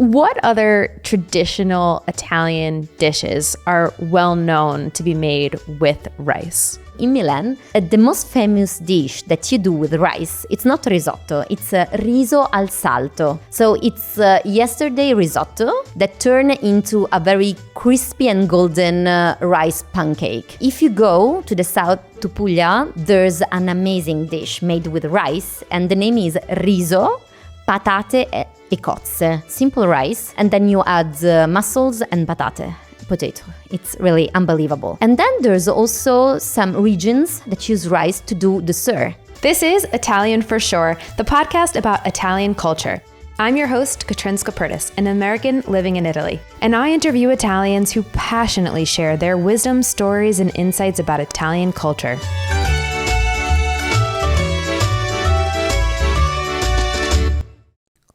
What other traditional Italian dishes are well known to be made with rice? In Milan, the most famous dish that you do with rice, it's not risotto, it's riso al salto. So it's yesterday risotto that turned into a very crispy and golden rice pancake. If you go to the south, to Puglia, there's an amazing dish made with rice, and the name is riso, patate e cozze. Simple rice, and then you add mussels and potato. It's really unbelievable. And then there's also some regions that use rice to do dessert. This is Italian for Sure, the podcast about Italian culture. I'm your host, Catrin Skaperdas, an American living in Italy, and I interview Italians who passionately share their wisdom, stories, and insights about Italian culture.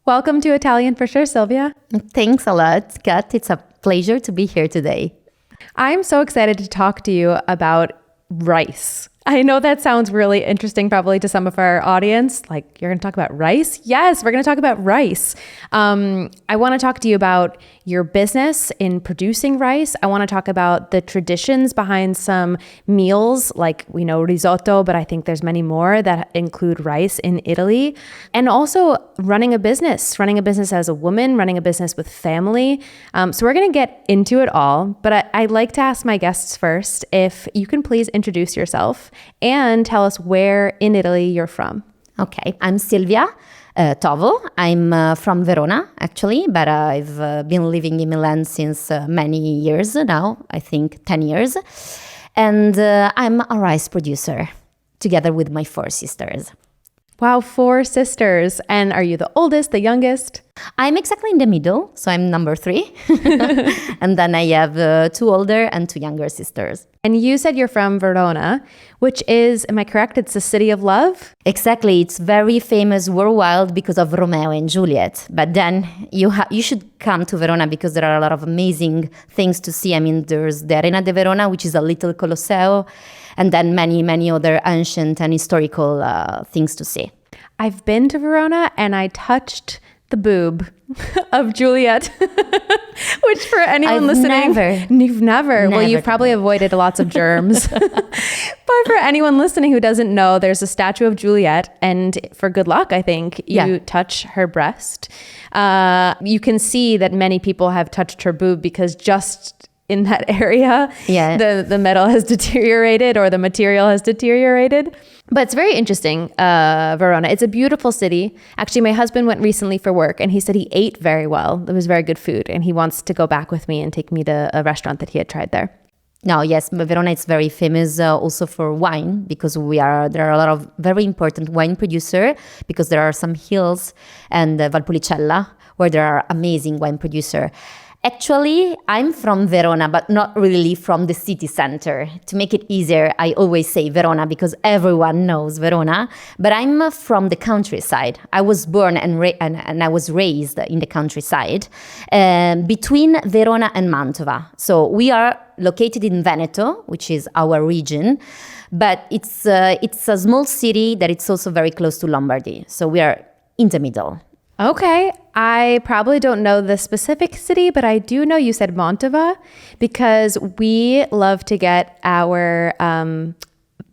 Welcome to Italian for Sure, Silvia. Thanks a lot, Kat. It's a pleasure to be here today. I'm so excited to talk to you about rice. I know that sounds really interesting probably to some of our audience. Like, you're going to talk about rice? Yes, we're going to talk about rice. I want to talk to you about your business in producing rice. I want to talk about the traditions behind some meals, like we know risotto, but I think there's many more that include rice in Italy. And also running a business as a woman, running a business with family. So we're going to get into it all, but I'd like to ask my guests first if you can please introduce yourself and tell us where in Italy you're from. Okay, I'm Silvia Tovo. I'm from Verona, actually, but I've been living in Milan since many years now, I think 10 years. And I'm a rice producer, together with my 4 sisters. Wow, 4 sisters. And are you the oldest, the youngest? I'm exactly in the middle, so I'm number 3. And then I have 2 older and 2 younger sisters. And you said you're from Verona, which is, am I correct, it's the city of love? Exactly. It's very famous worldwide because of Romeo and Juliet. But then you should come to Verona because there are a lot of amazing things to see. I mean, there's the Arena de Verona, which is a little Colosseo, and then many, many other ancient and historical things to see. I've been to Verona and I touched the boob of Juliet, which for anyone listening, you've never. Well, you've probably avoided lots of germs. But for anyone listening who doesn't know, there's a statue of Juliet, and for good luck, I think, you touch her breast. You can see that many people have touched her boob because just in that area, the metal has deteriorated or the material has deteriorated. But it's very interesting, Verona. It's a beautiful city. Actually, my husband went recently for work and he said he ate very well. It was very good food. And he wants to go back with me and take me to a restaurant that he had tried there. No, yes, Verona is very famous also for wine because there are a lot of very important wine producers because there are some hills and Valpolicella where there are amazing wine producers. Actually, I'm from Verona, but not really from the city center. To make it easier, I always say Verona because everyone knows Verona, but I'm from the countryside. I was born and I was raised in the countryside between Verona and Mantova. So we are located in Veneto, which is our region, but it's a small city that it's also very close to Lombardy. So we are in the middle. Okay, I probably don't know the specific city, but I do know you said Mantova because we love to get our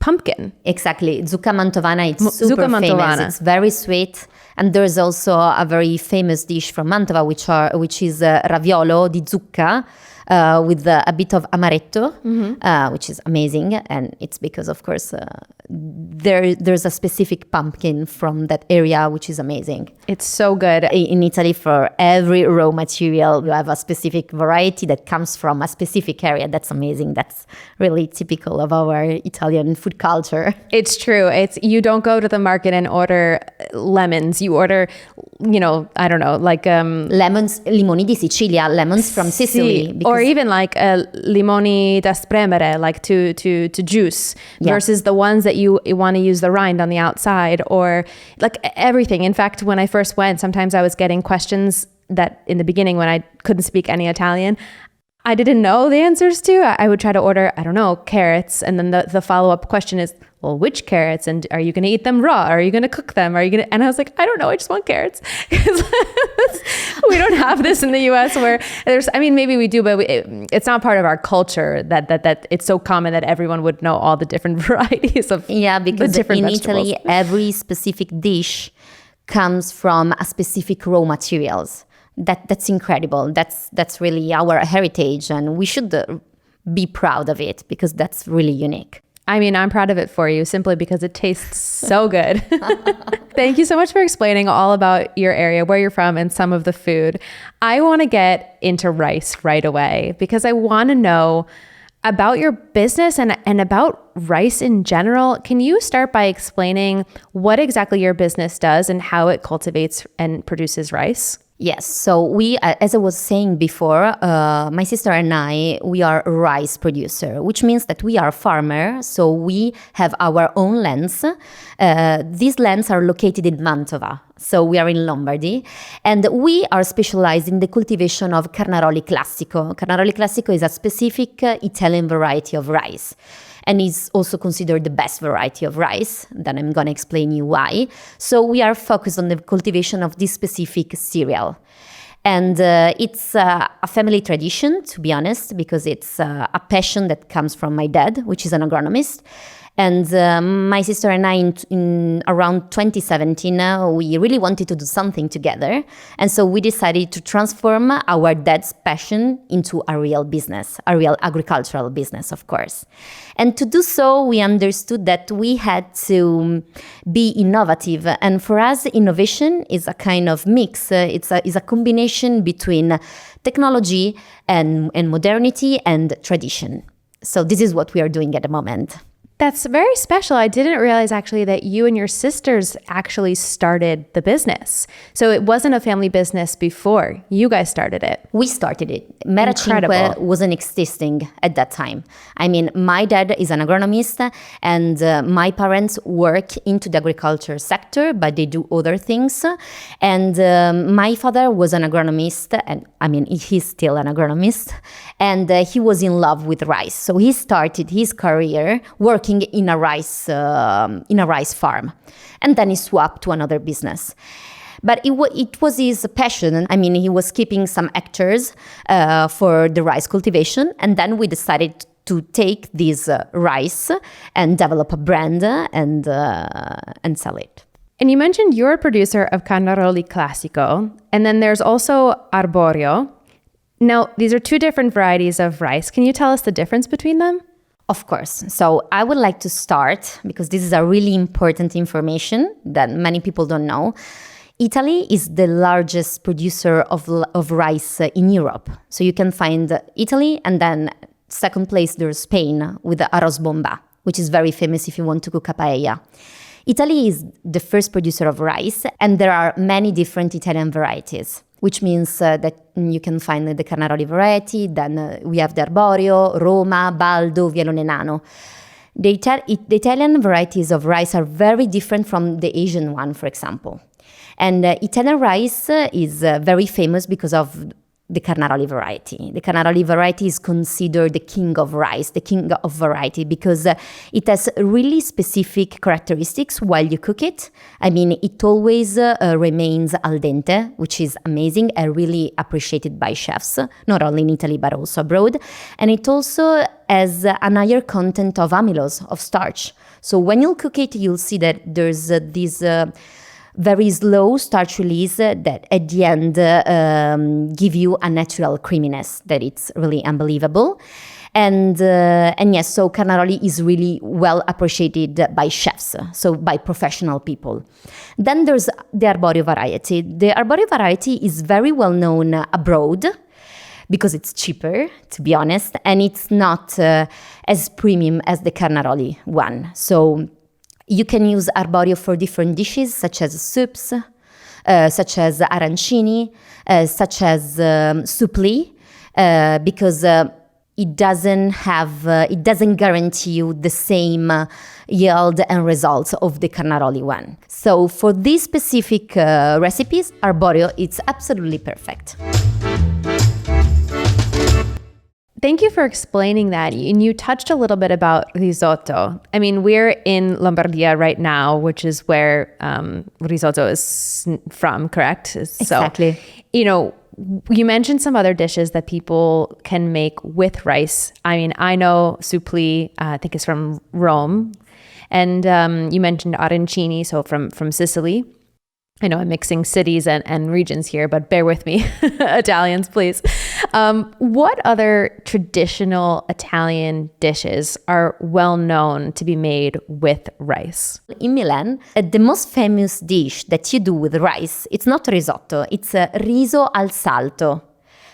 pumpkin. Exactly, zucca mantovana, it's super famous. It's very sweet. And there's also a very famous dish from Mantova, which is raviolo di zucca with a bit of amaretto, which is amazing. And it's because, of course, there's a specific pumpkin from that area, which is amazing. It's so good. In Italy, for every raw material, you have a specific variety that comes from a specific area. That's amazing. That's really typical of our Italian food culture. It's true. You don't go to the market and order lemons. You order, I don't know, like lemons, limoni di Sicilia, lemons from Sicily. Or even like limoni da spremere, like to juice, versus the ones that you want to use the rind on the outside, or like everything. In fact, when I first went, sometimes I was getting questions that in the beginning when I couldn't speak any Italian, I didn't know the answers to. I would try to order, I don't know, carrots. And then the follow-up question is well, which carrots? And are you going to eat them raw? Are you going to cook them? And I was like, I don't know. I just want carrots. We don't have this in the US where maybe we do, but it's not part of our culture that it's so common that everyone would know all the different varieties of because the different in vegetables. Italy, every specific dish comes from a specific raw materials. That's incredible. That's really our heritage, and we should be proud of it because that's really unique. I mean, I'm proud of it for you simply because it tastes so good. Thank you so much for explaining all about your area, where you're from, and some of the food. I want to get into rice right away because I want to know about your business and about rice in general. Can you start by explaining what exactly your business does and how it cultivates and produces rice? Yes. So we, as I was saying before, my sister and I, we are a rice producer, which means that we are a farmer. So we have our own lands. These lands are located in Mantova. So we are in Lombardy, and we are specialized in the cultivation of carnaroli classico. Carnaroli classico is a specific Italian variety of rice, and is also considered the best variety of rice. Then I'm going to explain you why. So we are focused on the cultivation of this specific cereal. And it's a family tradition, to be honest, because it's a passion that comes from my dad, which is an agronomist. And my sister and I, in around 2017, we really wanted to do something together. And so we decided to transform our dad's passion into a real business, a real agricultural business, of course. And to do so, we understood that we had to be innovative. And for us, innovation is a kind of mix. It's a combination between technology and modernity and tradition. So this is what we are doing at the moment. That's very special. I didn't realize actually that you and your sisters actually started the business. So it wasn't a family business before. You guys started it. We started it. Meracinque wasn't existing at that time. I mean, my dad is an agronomist, and my parents work into the agriculture sector, but they do other things. And my father was an agronomist, and I mean, he's still an agronomist, and he was in love with rice. So he started his career working in a rice farm, and then he swapped to another business. But it was his passion. I mean, he was keeping some hectares for the rice cultivation, and then we decided to take this rice and develop a brand and sell it. And you mentioned you're a producer of carnaroli classico, and then there's also arborio. Now, these are two different varieties of rice. Can you tell us the difference between them? Of course. So I would like to start, because this is a really important information that many people don't know. Italy is the largest producer of rice in Europe. So you can find Italy, and then second place there's Spain with the arroz bomba, which is very famous if you want to cook a paella. Italy is the first producer of rice, and there are many different Italian varieties, which means that you can find the carnaroli variety, then we have the arborio, Roma, baldo, vielone nano. The Italian varieties of rice are very different from the Asian one, for example. And Italian rice is very famous because of the carnaroli variety. The carnaroli variety is considered the king of rice, the king of variety, because it has really specific characteristics while you cook it. I mean, it always remains al dente, which is amazing and really appreciated by chefs, not only in Italy, but also abroad. And it also has a higher content of amylose, of starch. So when you cook it, you'll see that there's this very slow starch release that at the end give you a natural creaminess that it's really unbelievable. And yes, so carnaroli is really well appreciated by chefs, so by professional people. Then there's the arborio variety. The arborio variety is very well known abroad because it's cheaper, to be honest, and it's not as premium as the carnaroli one. So you can use arborio for different dishes, such as soups, such as arancini, such as supplì, because it doesn't guarantee you the same yield and results of the carnaroli one. So for these specific recipes, arborio is absolutely perfect. Thank you for explaining that. And you touched a little bit about risotto. I mean, we're in Lombardia right now, which is where risotto is from, correct? Exactly. So, you mentioned some other dishes that people can make with rice. I mean, I know supplì, I think is from Rome. And you mentioned arancini, so from Sicily. I know I'm mixing cities and regions here, but bear with me, Italians, please. What other traditional Italian dishes are well known to be made with rice? In Milan, the most famous dish that you do with rice, it's not risotto, it's riso al salto.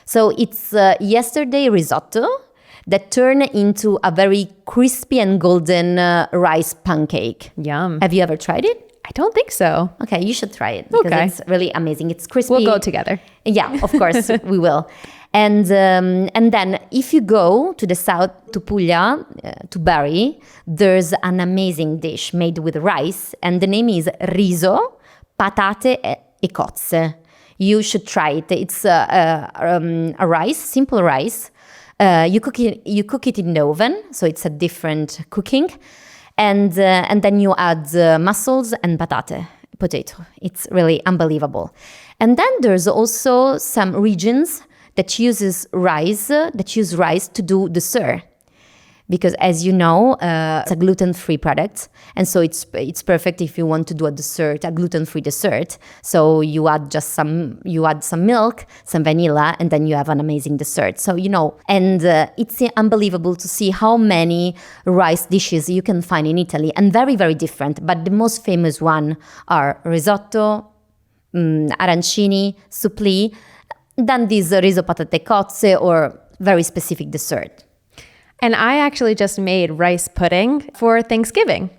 So it's yesterday risotto that turned into a very crispy and golden rice pancake. Yum. Have you ever tried it? I don't think so. Okay, you should try it because it's really amazing. It's crispy. We'll go together. Yeah, of course we will. And then if you go to the south, to Puglia, to Bari, there's an amazing dish made with rice, and the name is riso, patate e cozze. You should try it. It's a rice, simple rice. You cook it in the oven, so it's a different cooking. And then you add mussels and potato. It's really unbelievable. And then there's also some regions that use rice to do dessert. Because as you know, it's a gluten-free product. And so it's perfect if you want to do a gluten-free dessert. So you add some milk, some vanilla, and then you have an amazing dessert. So, and it's unbelievable to see how many rice dishes you can find in Italy, and very, very different. But the most famous one are risotto, arancini, supplì, then this riso patate cozze or very specific dessert. And I actually just made rice pudding for Thanksgiving.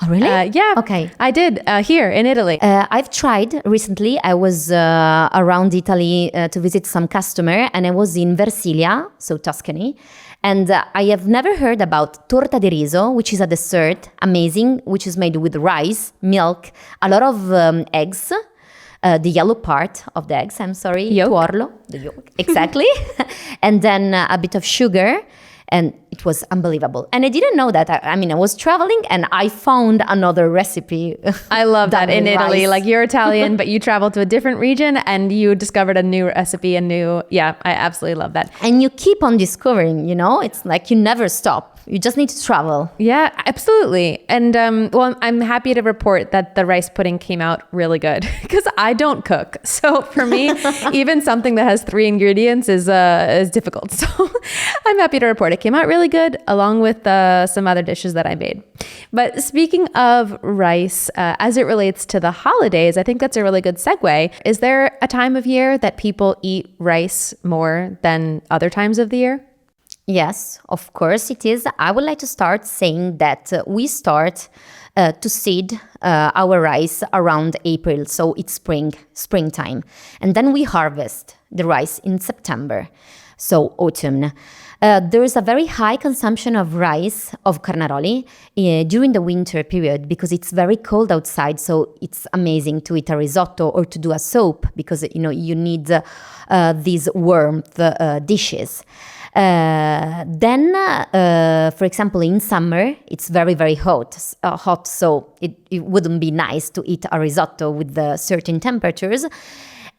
Oh, really? Yeah. Okay. I did here in Italy. I've tried recently. I was around Italy to visit some customer, and I was in Versilia, so Tuscany. And I have never heard about torta di riso, which is a dessert, amazing, which is made with rice, milk, a lot of eggs. The yellow part of the eggs, Yolk. Tuorlo, the yolk, exactly. And then a bit of sugar. And it was unbelievable. And I didn't know that. I was traveling and I found another recipe. I love that in Italy. Rice. Like, you're Italian, but you traveled to a different region and you discovered a new recipe, I absolutely love that. And you keep on discovering, it's like you never stop. You just need to travel. Yeah, absolutely. And I'm happy to report that the rice pudding came out really good because I don't cook. So for me, even something that has 3 ingredients is difficult. So I'm happy to report it came out really good, along with some other dishes that I made. But speaking of rice, as it relates to the holidays, I think that's a really good segue. Is there a time of year that people eat rice more than other times of the year? Yes, of course it is. I would like to start saying that we start to seed our rice around April, so it's springtime. And then we harvest the rice in September, so autumn. There is a very high consumption of rice, of carnaroli, during the winter period because it's very cold outside, so it's amazing to eat a risotto or to do a soup because, you need these warmth dishes. Then, for example, in summer, it's very, very hot, so it wouldn't be nice to eat a risotto with certain temperatures.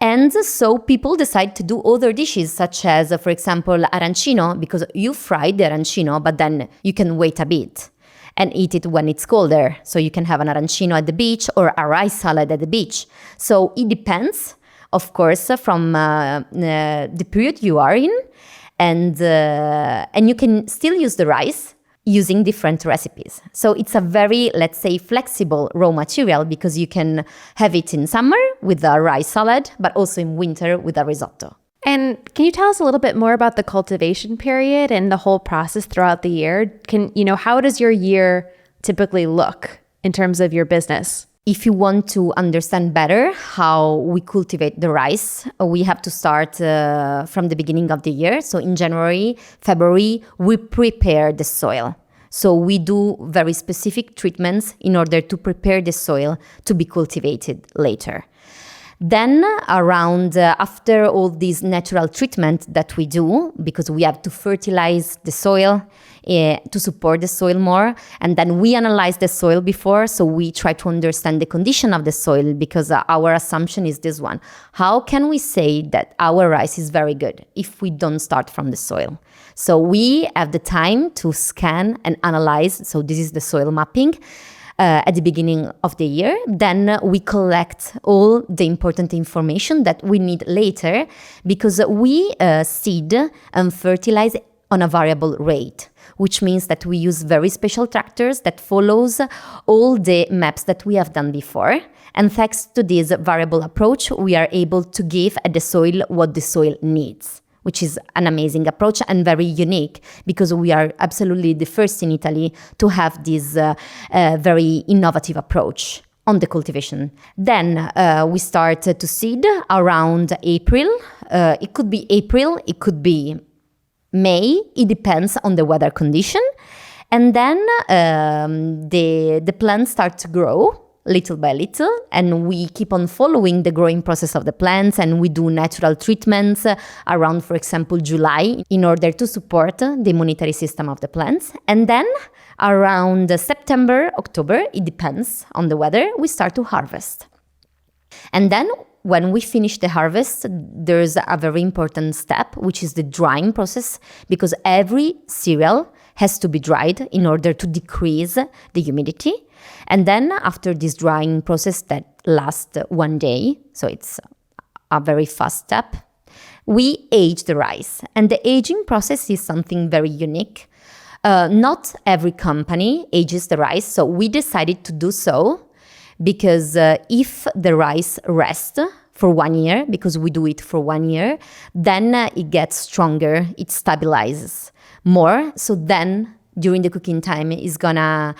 And so people decide to do other dishes, such as, for example, arancino, because you fry the arancino, but then you can wait a bit and eat it when it's colder. So you can have an arancino at the beach or a rice salad at the beach. So it depends, of course, from the period you are in. And you can still use the rice using different recipes. So it's a very, let's say, flexible raw material because you can have it in summer with a rice salad, but also in winter with a risotto. And can you tell us a little bit more about the cultivation period and the whole process throughout the year? How does your year typically look in terms of your business? If you want to understand better how we cultivate the rice, we have to start from the beginning of the year. So in January, February, we prepare the soil. So we do very specific treatments in order to prepare the soil to be cultivated later. Then around after all these natural treatment that we do, because we have to fertilize the soil to support the soil more, and then we analyze the soil before, so we try to understand the condition of the soil, because our assumption is this one: how can we say that our rice is very good if we don't start from the soil? So we have the time to scan and analyze. So this is the soil mapping at the beginning of the year. Then we collect all the important information that we need later, because we seed and fertilize on a variable rate, which means that we use very special tractors that follows all the maps that we have done before. And thanks to this variable approach, we are able to give at the soil what the soil needs, which is an amazing approach and very unique, because we are absolutely the first in Italy to have this very innovative approach on the cultivation. Then we start to seed around April. It could be April, it could be May, it depends on the weather condition. And then the plants start to grow little by little, and we keep on following the growing process of the plants, and we do natural treatments around, for example, July, in order to support the immunitary system of the plants. And then around September, October, it depends on the weather, we start to harvest. And then when we finish the harvest, there's a very important step, which is the drying process, because every cereal has to be dried in order to decrease the humidity. And then after this drying process that lasts 1 day, so it's a very fast step, we age the rice. And the aging process is something very unique. Not every company ages the rice, so we decided to do so, because if the rice rests for 1 year, because we do it for 1 year, then it gets stronger, it stabilizes more. So then during the cooking time is gonna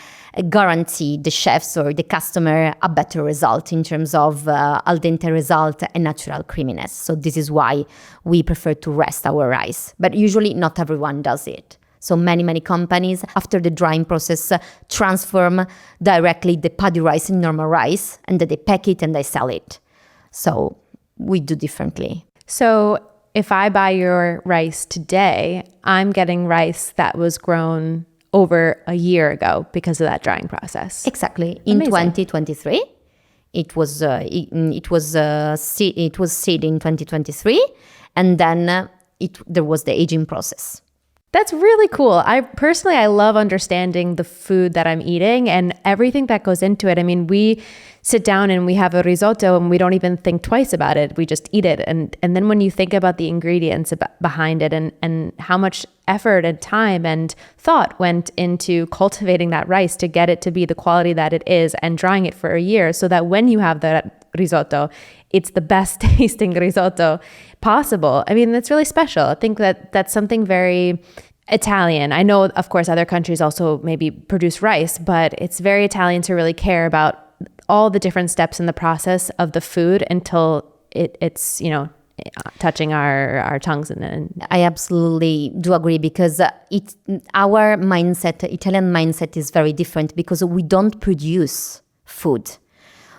guarantee the chefs or the customer a better result in terms of al dente result and natural creaminess. So this is why we prefer to rest our rice. But usually not everyone does it. So many companies, after the drying process, transform directly the paddy rice in normal rice, and then they pack it and they sell it. So we do differently. So if I buy your rice today, I'm getting rice that was grown over a year ago because of that drying process. Exactly. In 2023, it was seed in 2023, and then there was the aging process. That's really cool. I love understanding the food that I'm eating and everything that goes into it. I mean, we sit down and we have a risotto and we don't even think twice about it. We just eat it. And then when you think about the ingredients behind it and how much effort and time and thought went into cultivating that rice to get it to be the quality that it is, and drying it for a year so that when you have that risotto, it's the best tasting risotto possible. I mean, that's really special. I think that that's something very Italian. I know, of course, other countries also maybe produce rice, but it's very Italian to really care about all the different steps in the process of the food until it's, touching our tongues. And I absolutely do agree, because our mindset, Italian mindset, is very different, because we don't produce food.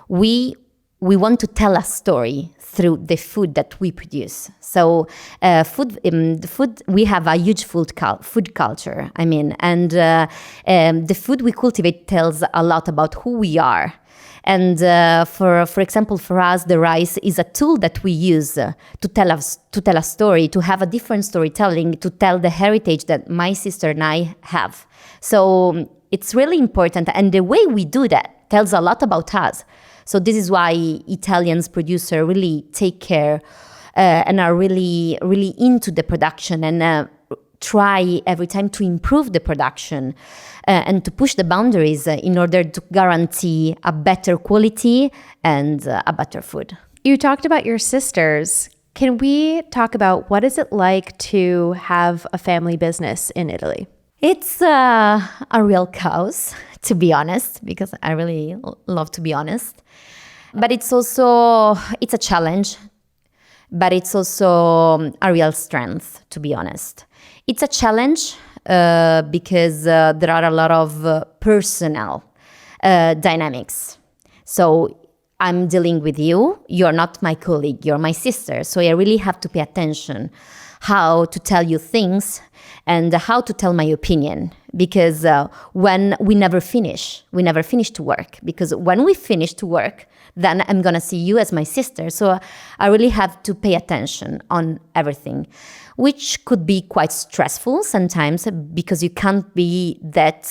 We want to tell a story through the food that we produce. So we have a huge food culture. I mean, and the food we cultivate tells a lot about who we are. And for example, for us, the rice is a tool that we use to tell a story, to have a different storytelling, to tell the heritage that my sister and I have. So it's really important, and the way we do that tells a lot about us. So this is why Italians producer really take care and are really, really into the production, and try every time to improve the production and to push the boundaries in order to guarantee a better quality and a better food. You talked about your sisters. Can we talk about what is it like to have a family business in Italy? It's a real chaos, to be honest, because I really love to be honest. But it's a challenge, but it's also a real strength, to be honest. It's a challenge because there are a lot of personal dynamics. So I'm dealing with you. You're not my colleague. You're my sister. So I really have to pay attention how to tell you things and how to tell my opinion. Because when we never finish to work. Because when we finish to work, then I'm going to see you as my sister. So I really have to pay attention on everything, which could be quite stressful sometimes because you can't be that,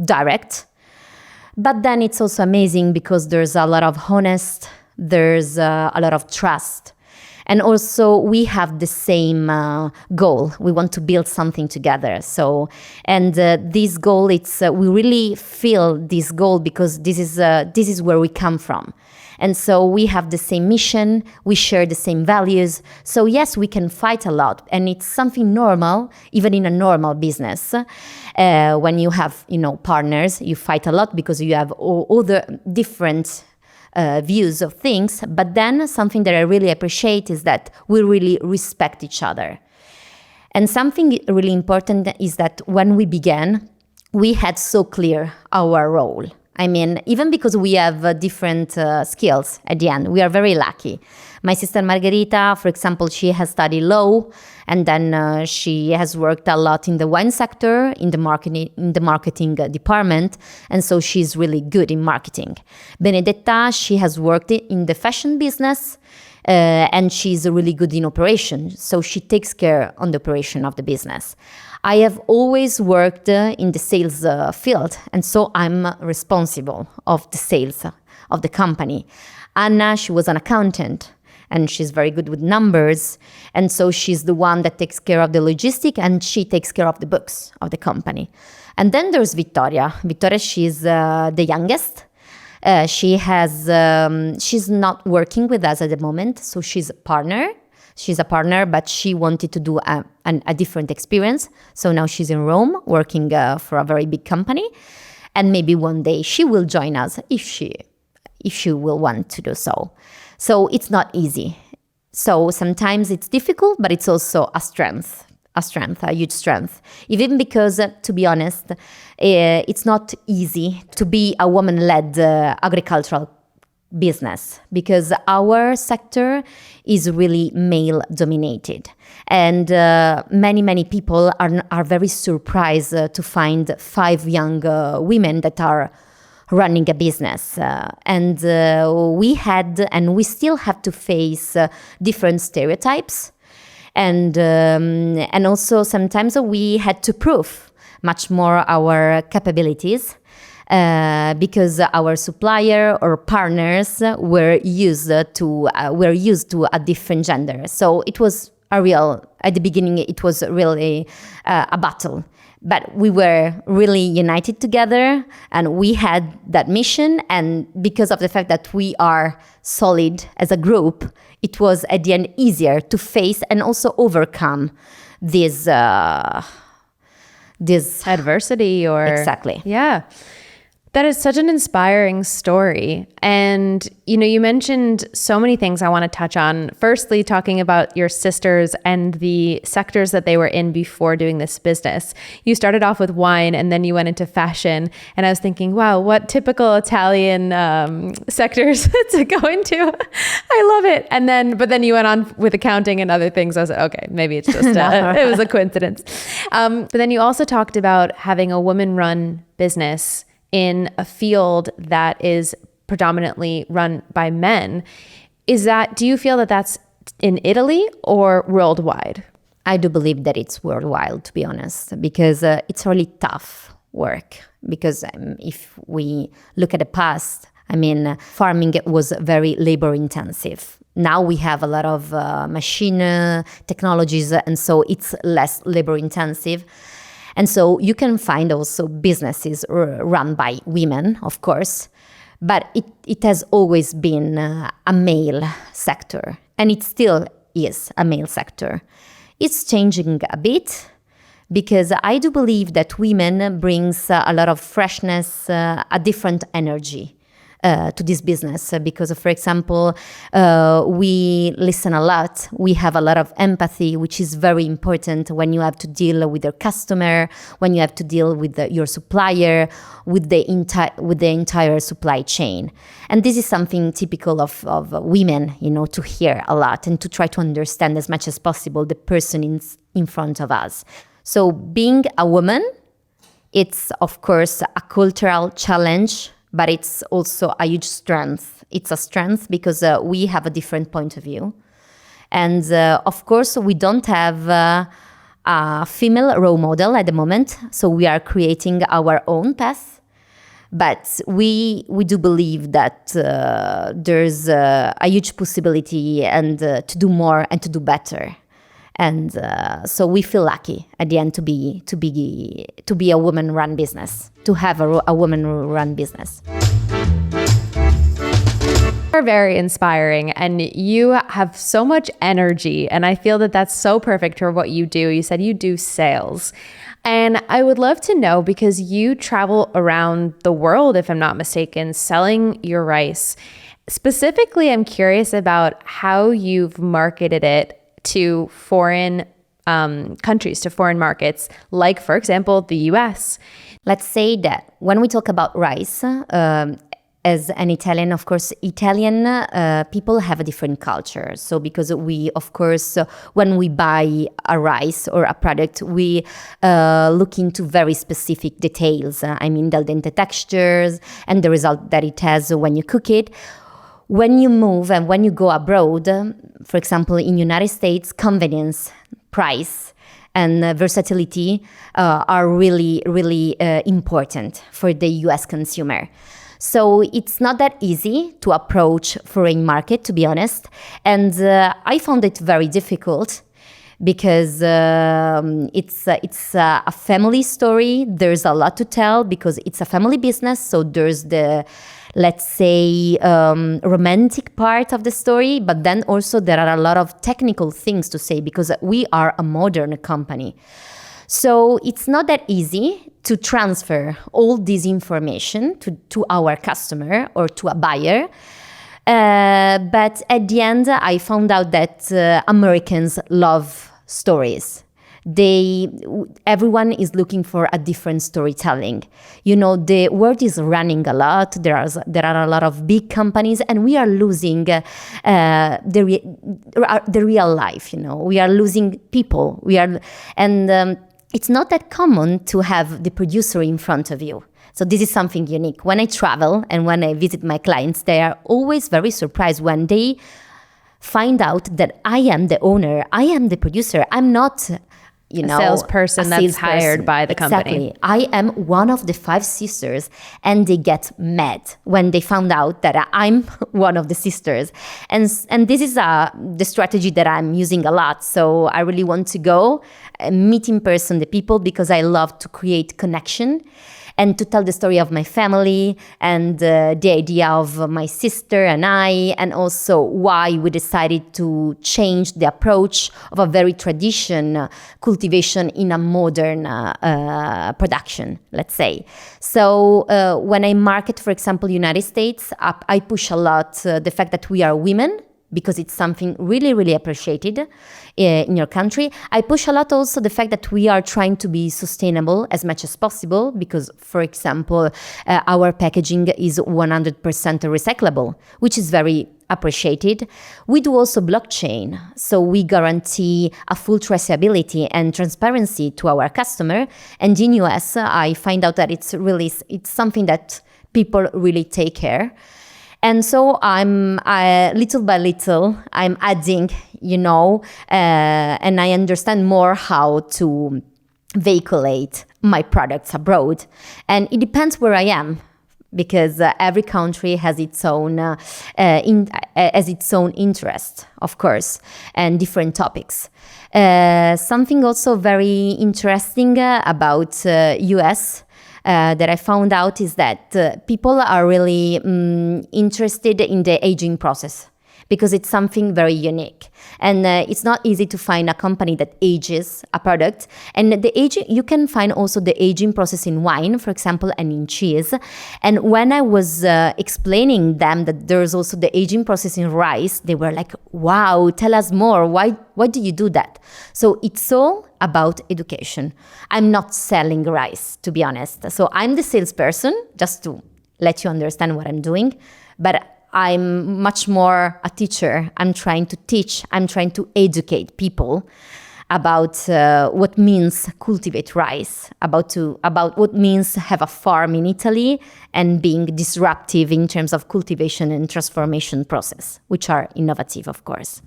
direct. But then it's also amazing because there's a lot of honest, there's a lot of trust. And also we have the same goal. We want to build something together. So, and this goal, we really feel this goal because this is where we come from. And so we have the same mission, we share the same values. So yes, we can fight a lot, and it's something normal, even in a normal business. When you have, partners, you fight a lot because you have all the different views of things. But then something that I really appreciate is that we really respect each other. And something really important is that when we began, we had so clear our role. I mean, even because we have different skills at the end, we are very lucky. My sister Margherita, for example, she has studied law, and then she has worked a lot in the wine sector, in the marketing department, and so she's really good in marketing. Benedetta, she has worked in the fashion business, and she's really good in operation, so she takes care on the operation of the business. I have always worked in the sales field, and so I'm responsible of the sales of the company. Anna, she was an accountant, and she's very good with numbers, and so she's the one that takes care of the logistics, and she takes care of the books of the company. And then there's Vittoria. Vittoria, she's the youngest. She's not working with us at the moment, so she's a partner. She's a partner, but she wanted to do a different experience. So now she's in Rome working for a very big company. And maybe one day she will join us if she will want to do so. So it's not easy. So sometimes it's difficult, but it's also a huge strength. Even because, to be honest, it's not easy to be a woman-led agricultural business because our sector is really male dominated, and many people are very surprised to find 5 young women that are running a business, and we had and we still have to face different stereotypes, and also sometimes we had to prove much more our capabilities. Because our supplier or partners were used to a different gender. So it was at the beginning, it was really a battle. But we were really united together, and we had that mission. And because of the fact that we are solid as a group, it was at the end easier to face and also overcome this adversity or exactly. Yeah. That is such an inspiring story. And, you mentioned so many things I want to touch on. Firstly, talking about your sisters and the sectors that they were in before doing this business. You started off with wine and then you went into fashion. And I was thinking, wow, what typical Italian sectors to go into. I love it. But then you went on with accounting and other things. I was like, okay, maybe it's just, it was a coincidence. But then you also talked about having a woman-run business in a field that is predominantly run by men. Do you feel that that's in Italy or worldwide? I do believe that it's worldwide, to be honest, because it's really tough work. Because if we look at the past, farming was very labor intensive. Now we have a lot of machine technologies, and so it's less labor intensive. And so you can find also businesses run by women, of course, but it has always been a male sector, and it still is a male sector. It's changing a bit because I do believe that women brings a lot of freshness, a different energy to this business because, for example, we listen a lot. We have a lot of empathy, which is very important when you have to deal with your customer, when you have to deal with your supplier, with the entire supply chain. And this is something typical of women, to hear a lot and to try to understand as much as possible the person in front of us. So being a woman, it's of course a cultural challenge, but it's also a huge strength. It's a strength because we have a different point of view. And of course, we don't have a female role model at the moment, so we are creating our own path. But we do believe that there's a huge possibility and to do more and to do better. And so we feel lucky at the end to be a woman-run business, to have a woman-run business. You're very inspiring, and you have so much energy, and I feel that that's so perfect for what you do. You said you do sales, and I would love to know, because you travel around the world, if I'm not mistaken, selling your rice. Specifically, I'm curious about how you've marketed it to foreign countries, to foreign markets, like, for example, the US. Let's say that when we talk about rice, as an Italian, of course, Italian people have a different culture. So because we, of course, when we buy a rice or a product, we look into very specific details. I mean, del dente textures and the result that it has when you cook it. When you move and when you go abroad, for example, in United States, convenience, price, and versatility are really, really important for the US consumer. So it's not that easy to approach foreign market, to be honest. And I found it very difficult because it's a family story. There's a lot to tell because it's a family business. So there's the, let's say, romantic part of the story, but then also there are a lot of technical things to say because we are a modern company. So it's not that easy to transfer all this information to our customer or to a buyer. But at the end, I found out that Americans love stories. Everyone is looking for a different storytelling. The world is running a lot. There are a lot of big companies, and we are losing the real life. We are losing people. It's not that common to have the producer in front of you. So this is something unique. When I travel and when I visit my clients, they are always very surprised when they find out that I am the owner, I am the producer. I'm not, a salesperson that's hired by the company. Exactly. I am one of the 5 sisters, and they get mad when they found out that I'm one of the sisters. And this is the strategy that I'm using a lot. So I really want to go meet in person the people because I love to create connection and to tell the story of my family and the idea of my sister and I, and also why we decided to change the approach of a very traditional cultivation in a modern production, let's say. So when I market, for example, United States, I push a lot the fact that we are women, because it's something really, really appreciated in your country. I push a lot also the fact that we are trying to be sustainable as much as possible because, for example, our packaging is 100% recyclable, which is very appreciated. We do also blockchain, so we guarantee a full traceability and transparency to our customer. And in US, I find out that it's something that people really take care. And so I'm little by little, I'm adding, and I understand more how to veiculate my products abroad. And it depends where I am, because every country has its own interest, of course, and different topics. Something also very interesting about US that I found out is that people are really interested in the aging process, because it's something very unique. And it's not easy to find a company that ages a product. And the aging, you can find also the aging process in wine, for example, and in cheese. And when I was explaining them that there's also the aging process in rice, they were like, wow, tell us more. Why do you do that? So it's all about education. I'm not selling rice, to be honest. So I'm the salesperson, just to let you understand what I'm doing. But I'm much more a teacher. I'm trying to teach. I'm trying to educate people about what means cultivate rice, about what means have a farm in Italy and being disruptive in terms of cultivation and transformation process, which are innovative, of course.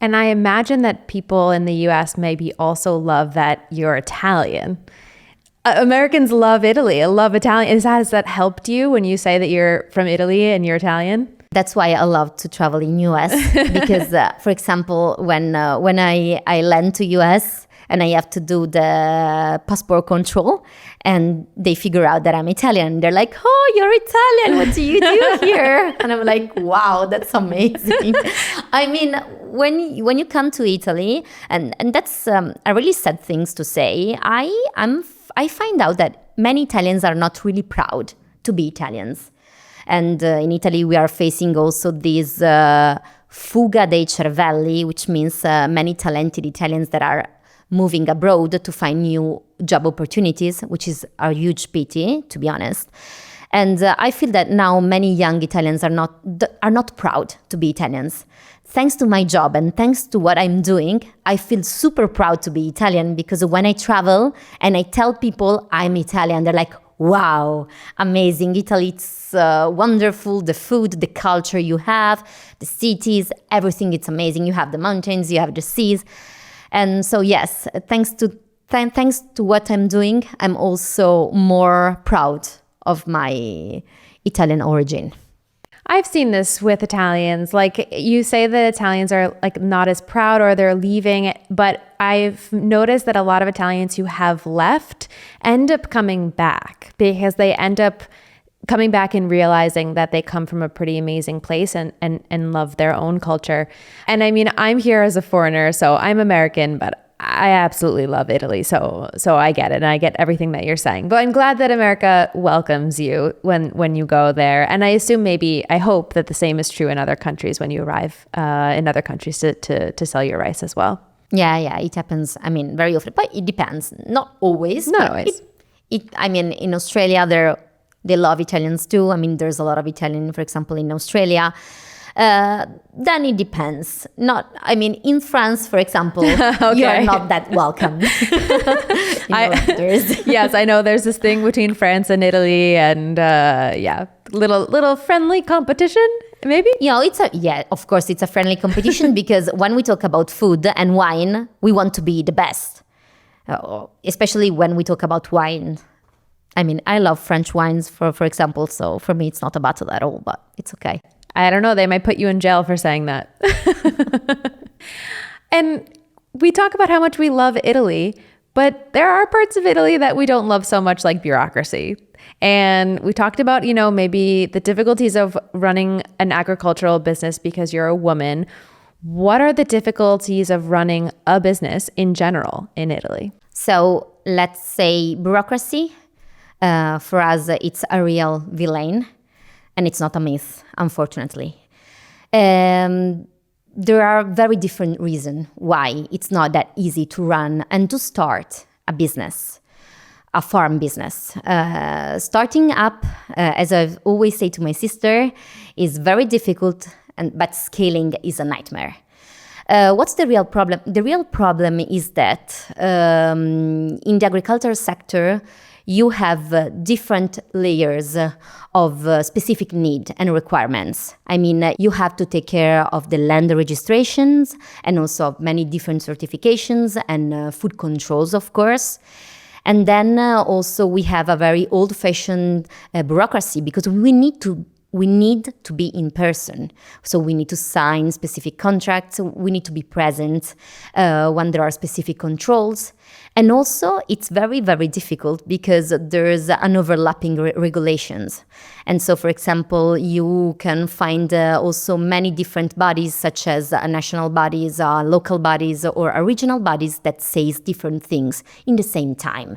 And I imagine that people in the US maybe also love that you're Italian. Americans love Italy, love Italian. Has that helped you when you say that you're from Italy and you're Italian? That's why I love to travel in US because, for example, when I land to US and I have to do the passport control and they figure out that I'm Italian, they're like, "Oh, you're Italian. What do you do here?" And I'm like, "Wow, that's amazing." I mean, when you come to Italy, and that's a really sad things to say. I find out that many Italians are not really proud to be Italians. And in Italy, we are facing also this fuga dei cervelli, which means many talented Italians that are moving abroad to find new job opportunities, which is a huge pity, to be honest. And I feel that now many young Italians are not proud to be Italians. Thanks to my job and thanks to what I'm doing, I feel super proud to be Italian because when I travel and I tell people I'm Italian, they're like, wow, amazing. Italy, it's wonderful. The food, the culture you have, the cities, everything, it's amazing. You have the mountains, you have the seas. And so, yes, thanks to what I'm doing, I'm also more proud of my Italian origin. I've seen this with Italians. Like you say that Italians are like not as proud or they're leaving, but I've noticed that a lot of Italians who have left end up coming back because they end up coming back and realizing that they come from a pretty amazing place and love their own culture. And I mean, I'm here as a foreigner, so I'm American, but I absolutely love Italy. So I get it. And I get everything that you're saying. But I'm glad that America welcomes you when you go there. And I assume I hope that the same is true in other countries when you arrive in other countries to sell your rice as well. Yeah, it happens. I mean, very often, but it depends. Not always. Not always. I mean, in Australia, they love Italians too. I mean, there's a lot of Italian, for example, in Australia. Then it depends. In France, for examtle, okay. You are not that welcome. Yes, I know there's this thing between France and Italy, and little friendly competition, maybe. Of course, it's a friendly competition because when we talk about food and wine, we want to be the best, especially when we talk about wine. I mean, I love French wines, for example. So for me, it's not a battle at all, but it's okay. I don't know. They might put you in jail for saying that. And we talk about how much we love Italy, but there are parts of Italy that we don't love so much, like bureaucracy. And we talked about, maybe the difficulties of running an agricultural business because you're a woman. What are the difficulties of running a business in general in Italy? So let's say bureaucracy. For us, it's a real villain. And it's not a myth, unfortunately. There are very different reasons why it's not that easy to run and to start a business, a farm business. Starting up, as I've always say to my sister, is very difficult, but scaling is a nightmare. What's the real problem? The real problem is that in the agricultural sector, you have different layers of specific need and requirements. I mean, you have to take care of the land registrations and also of many different certifications and food controls, of course. And then also we have a very old-fashioned bureaucracy because we need to we need to be in person. So we need to sign specific contracts. We need to be present when there are specific controls. And also, it's very, very difficult because there's an overlapping regulations. And so, for example, you can find also many different bodies, such as national bodies, local bodies, or regional bodies that says different things in the same time.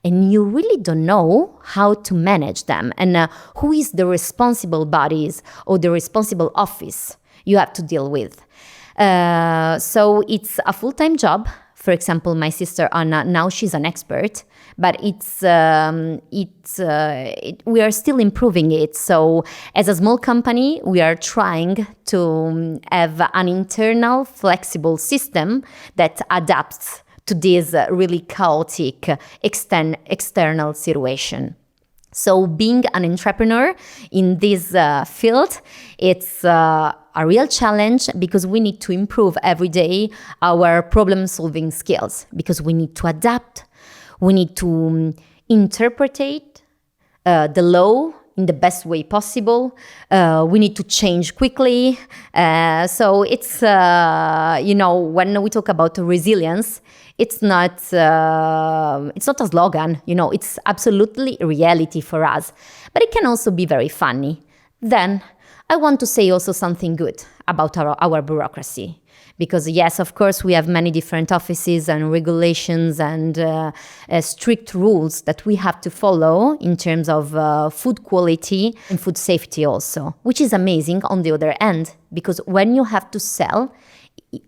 And you really don't know how to manage them and who is the responsible bodies or the responsible office you have to deal with. So it's a full-time job. For example, my sister Anna, now she's an expert, but we are still improving it. So as a small company, we are trying to have an internal flexible system that adapts to this really chaotic external situation. So being an entrepreneur in this field, it's a real challenge because we need to improve every day our problem-solving skills because we need to adapt, we need to interpret the law in the best way possible. We need to change quickly. So it's, when we talk about resilience, it's not a slogan, it's absolutely reality for us. But it can also be very funny. Then I want to say also something good about our bureaucracy. Because yes, of course, we have many different offices and regulations and strict rules that we have to follow in terms of food quality and food safety also, which is amazing on the other end, because when you have to sell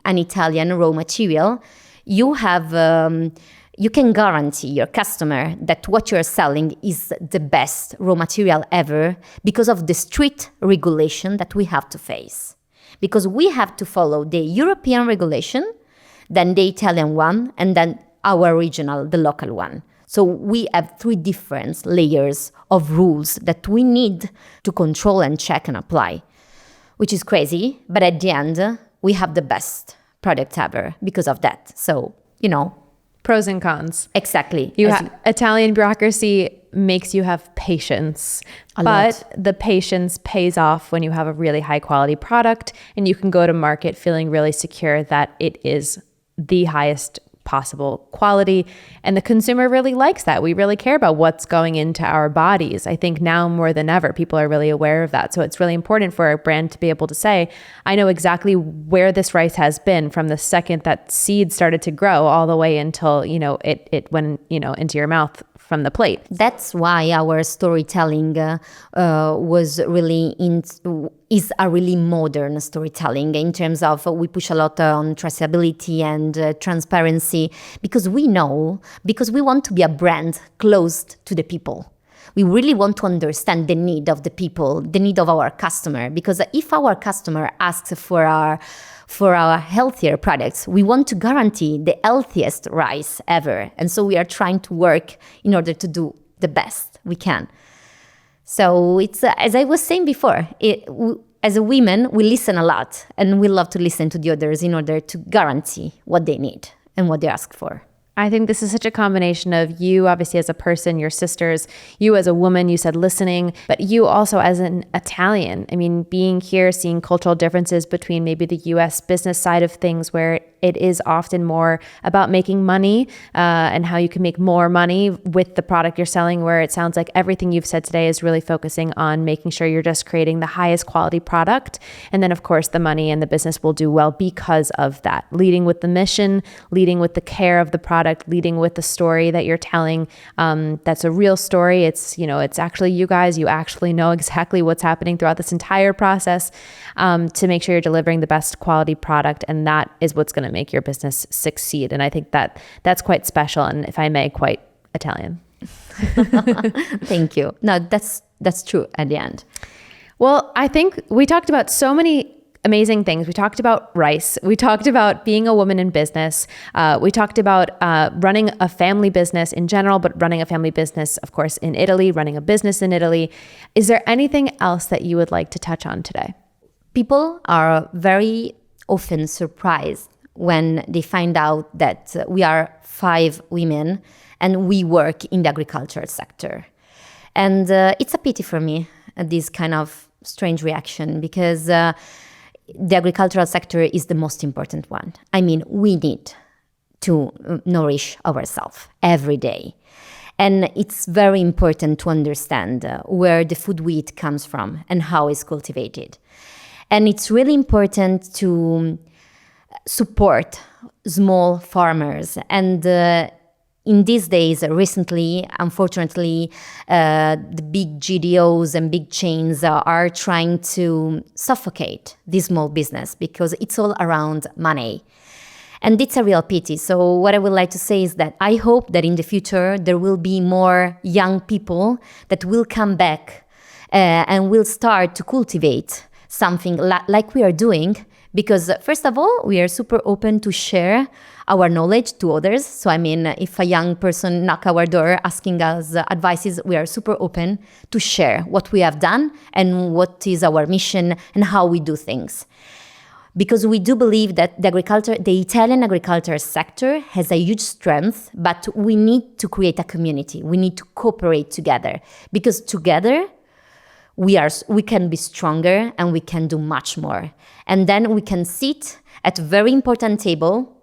an Italian raw material, you can guarantee your customer that what you're selling is the best raw material ever because of the strict regulation that we have to face. Because we have to follow the European regulation, then the Italian one, and then our regional, the local one. So we have 3 different layers of rules that we need to control and check and apply, which is crazy. But at the end, we have the best product ever because of that. So, pros and cons. Exactly. Italian bureaucracy makes you have patience, but the patience pays off when you have a really high quality product and you can go to market feeling really secure that it is the highest possible quality. And the consumer really likes that. We really care about what's going into our bodies. I think now more than ever, people are really aware of that. So it's really important for a brand to be able to say, I know exactly where this rice has been from the second that seed started to grow all the way until, it went, into your mouth from the plate. That's why our storytelling is a really modern storytelling in terms of we push a lot on traceability and transparency because we want to be a brand close to the people. We really want to understand the need of the people, the need of our customer, because if our customer asks for our healthier products, we want to guarantee the healthiest rice ever. And so we are trying to work in order to do the best we can. So it's, as I was saying before, as a women, we listen a lot and we love to listen to the others in order to guarantee what they need and what they ask for. I think this is such a combination of you, obviously, as a person, your sisters, you as a woman, you said listening, but you also as an Italian. I mean, being here, seeing cultural differences between maybe the US business side of things where it is often more about making money and how you can make more money with the product you're selling, where it sounds like everything you've said today is really focusing on making sure you're just creating the highest quality product. And then, of course, the money and the business will do well because of that. Leading with the mission, leading with the care of the product, leading with the story that you're telling. That's a real story. It's, it's actually you guys. You actually know exactly what's happening throughout this entire process to make sure you're delivering the best quality product. And that is what's going to make your business succeed. And I think that's quite special. And if I may, quite Italian. Thank you. No, that's true at the end. Well, I think we talked about so many amazing things. We talked about rice. We talked about being a woman in business. We talked about running a family business in general, but running a family business, of course, in Italy, running a business in Italy. Is there anything else that you would like to touch on today? People are very often surprised when they find out that we are 5 women and we work in the agricultural sector. And it's a pity for me, this kind of strange reaction because the agricultural sector is the most important one. I mean, we need to nourish ourselves every day. And it's very important to understand where the food we eat comes from and how it's cultivated. And it's really important to support small farmers. And in these days, recently, unfortunately, the big GDOs and big chains are trying to suffocate this small business because it's all around money. And it's a real pity. So what I would like to say is that I hope that in the future there will be more young people that will come back and will start to cultivate something like we are doing. Because first of all, we are super open to share our knowledge to others. So I mean, if a young person knock our door asking us advices, we are super open to share what we have done and what is our mission and how we do things. Because we do believe that the Italian agriculture sector has a huge strength, but we need to create a community. We need to cooperate together, because together we can be stronger and we can do much more. And then we can sit at a very important table,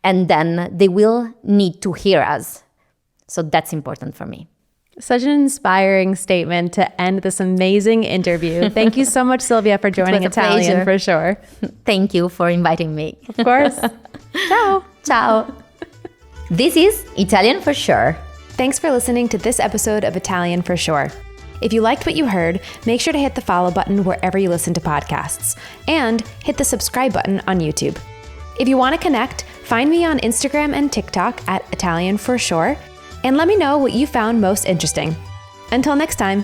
and then they will need to hear us. So that's important for me. Such an inspiring statement to end this amazing interview. Thank you so much, Silvia, for joining Italian for Sure. Thank you for inviting me. Of course. Ciao. Ciao. This is Italian for Sure. Thanks for listening to this episode of Italian for Sure. If you liked what you heard, make sure to hit the follow button wherever you listen to podcasts, and hit the subscribe button on YouTube. If you want to connect, find me on Instagram and TikTok at Italian for Sure, and let me know what you found most interesting. Until next time.